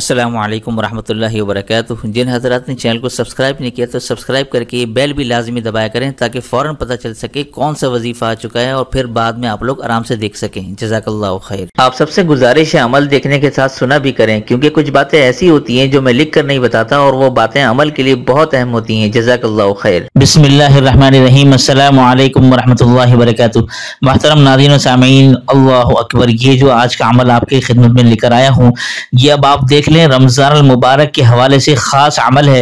अस्सलामु अलैकुम वरहमतुल्लाहि वबरकातुहू। जिन हज़रात ने चैनल को सब्सक्राइब नहीं किया तो सब्सक्राइब करके बेल भी लाजमी दबाया करें ताकि फ़ौरन पता चल सके कौन सा वजीफ़ा आ चुका है और फिर बाद में आप लोग आराम से देख सकें। जज़ाकल्लाहु खैर। आप सबसे गुजारिश है अमल देखने के साथ सुना भी करें, क्योंकि कुछ बातें ऐसी होती हैं जो मैं लिख कर नहीं बताता और वो बातें अमल के लिए बहुत अहम होती हैं। जज़ाकल्लाहु खैर। बिस्मिल्लाहिर्रहमानिर्रहीम। अस्सलामु अलैकुम वरहमतुल्लाहि वबरकातुहू। मोहतरम नाज़रीन व सामीन, अल्लाहु अकबर। ये जो आज का अमल आपकी खिदमत में लेकर आया हूँ, ये अब आप देख लें, रमज़ान अल मुबारक के हवाले से ख़ास अमल है।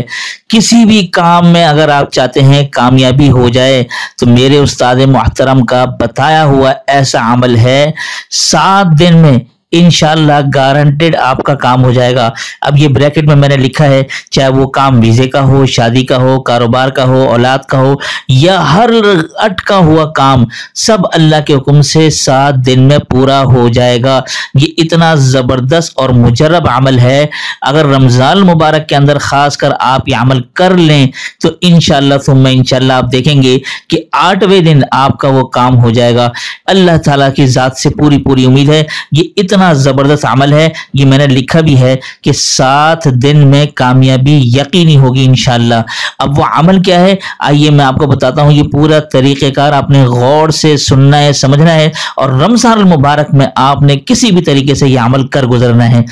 किसी भी काम में अगर आप चाहते हैं कामयाबी हो जाए तो मेरे उस्ताद मोहतरम का बताया हुआ ऐसा अमल है, 7 दिन में इंशाअल्लाह गारंटेड आपका काम हो जाएगा। अब ये ब्रैकेट में मैंने लिखा है, चाहे वो काम वीजे का हो, शादी का हो, कारोबार का हो, औलाद का हो या हर अटका हुआ काम, सब अल्लाह के हुक्म से 7 दिन में पूरा हो जाएगा। ये इतना जबरदस्त और मुजर्रब अमल है। अगर रमजान मुबारक के अंदर खास कर आप ये अमल कर लें तो इंशाअल्लाह आप देखेंगे कि 8वें दिन आपका वो काम हो जाएगा। अल्लाह ताला की जात से पूरी उम्मीद है। ये इतना जबरदस्त अमल है, ये मैंने लिखा भी है कि 7 दिन में कामयाबी यकीनी होगी इंशाअल्लाह। अब वो अमल क्या है, आइए मैं आपको बताता हूँ। ये पूरा तरीक़ेकार आपने गौर से सुनना है, समझना है, और रमज़ान मुबारक में आपने किसी भी तरीके से ये अमल कर गुजरना है।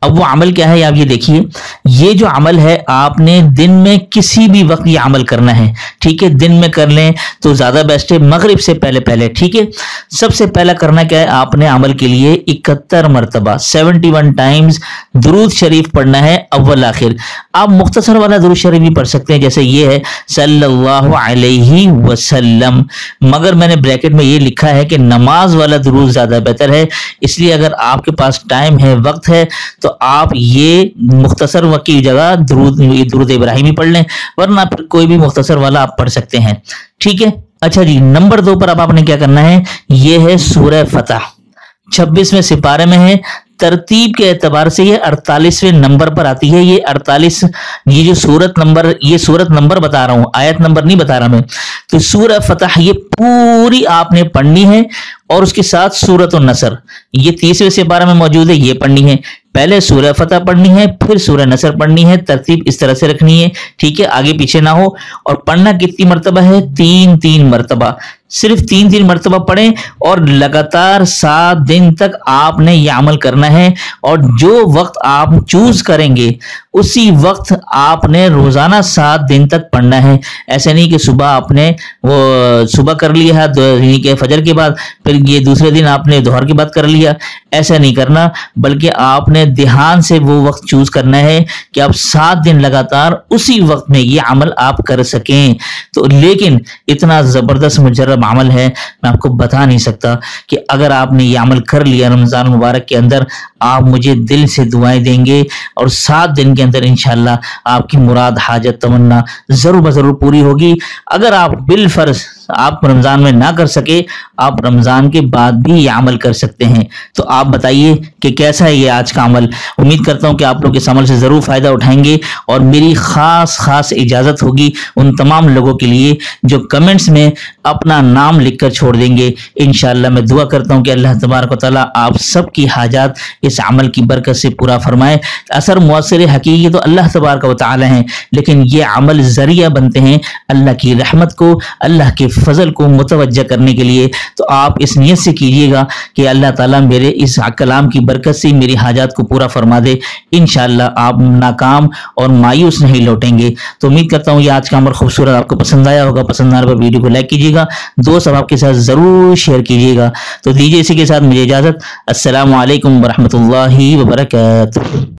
अब वो अमल क्या है, आप ये देखिए। ये जो अमल है आपने दिन में किसी भी वक्त ये अमल करना है, ठीक है। दिन में कर लें तो ज्यादा बेस्ट है, मगरिब से पहले, ठीक है। सबसे पहला करना क्या है, आपने अमल के लिए 71 मरतबा 71 टाइम्स दुरूद शरीफ पढ़ना है, अव्वल आखिर। आप मुख्तसर वाला दुरूद शरीफ भी पढ़ सकते हैं, जैसे ये है सल्लल्लाहु अलैहि वसल्लम, मगर मैंने ब्रैकेट में ये लिखा है कि नमाज वाला दुरूद ज्यादा बेहतर है। इसलिए अगर आपके पास टाइम है, वक्त है, तो आप ये मुख्तसर वक्त की जगह दुरूद इब्राहिमी पढ़ लें, वरना कोई भी मुख्तसर वाला आप पढ़ सकते हैं, ठीक है। अच्छा जी, नंबर 2 पर अब आपने क्या करना है, ये है सूरह फतह, 26वें सिपारे में है। तरतीब के एतबार से ये 48वें नंबर पर आती है। ये 48, ये जो सूरत नंबर बता रहा हूं, आयत नंबर नहीं बता रहा मैं। तो सूरह फतह ये पूरी आपने पढ़नी है, और उसके साथ सूरत नसर ये 30वें सिपारे में मौजूद है, ये पढ़नी है। पहले सूरह फतह पढ़नी है, फिर सूरह नसर पढ़नी है। तरतीब इस तरह से रखनी है, ठीक है, आगे पीछे ना हो। और पढ़ना कितनी मरतबा है, 3 मरतबा, सिर्फ 3 मरतबा पढ़ें, और लगातार 7 दिन तक आपने ये अमल करना है। और जो वक्त आप चूज करेंगे उसी वक्त आपने रोजाना 7 दिन तक पढ़ना है। ऐसे नहीं कि सुबह आपने वो सुबह कर लिया है के फजर के बाद, फिर ये दूसरे दिन आपने दोहर के बाद कर लिया, ऐसा नहीं करना। बल्कि आपने ध्यान से वो वक्त चूज करना है कि आप 7 दिन लगातार उसी वक्त में ये अमल आप कर सकें। तो लेकिन इतना जबरदस्त मुजर्रब अमल है, मैं आपको बता नहीं सकता कि अगर आपने ये अमल कर लिया रमजान मुबारक के अंदर, आप मुझे दिल से दुआएं देंगे और 7 दिन के अंदर इंशाअल्लाह आपकी मुराद, हाजत, तमन्ना जरूर पूरी होगी। अगर आप बिलफर्ज आप रमजान में ना कर सके, आप रमजान के बाद भी ये अमल कर सकते हैं। तो आप बताइए कि कैसा है ये आज का अमल। उम्मीद करता हूं कि आप लोग इस अमल से जरूर फायदा उठाएंगे, और मेरी खास इजाजत होगी उन तमाम लोगों के लिए जो कमेंट्स में अपना नाम लिखकर छोड़ देंगे। इंशाअल्लाह मैं दुआ करता हूं कि अल्लाह तबारक व तआला आप सबकी हाजात इस अमल की बरकत से पूरा फरमाए। असर मुअस्सिर हकीकी तो अल्लाह तबारक व तआला हैं, लेकिन ये अमल जरिया बनते हैं अल्लाह की रहमत को, अल्लाह के फजल को मुतवज्जा करने के लिए। तो आप इस नियत से कीजिएगा कि अल्लाह ताला मेरे इस कलाम की बरकत से मेरी हाजात को पूरा फरमा दे। इंशाअल्लाह आप नाकाम और मायूस नहीं लौटेंगे। तो उम्मीद करता हूँ ये आज का अमल खूबसूरत आपको पसंद आया होगा। पसंद आने पर वीडियो को लाइक कीजिएगा, दोस्त अब आपके साथ जरूर शेयर कीजिएगा। तो दीजिए इसी के साथ मुझे इजाजत। अस्सलामु अलैकुम वरहमतुल्लाहि वबरकातुहू।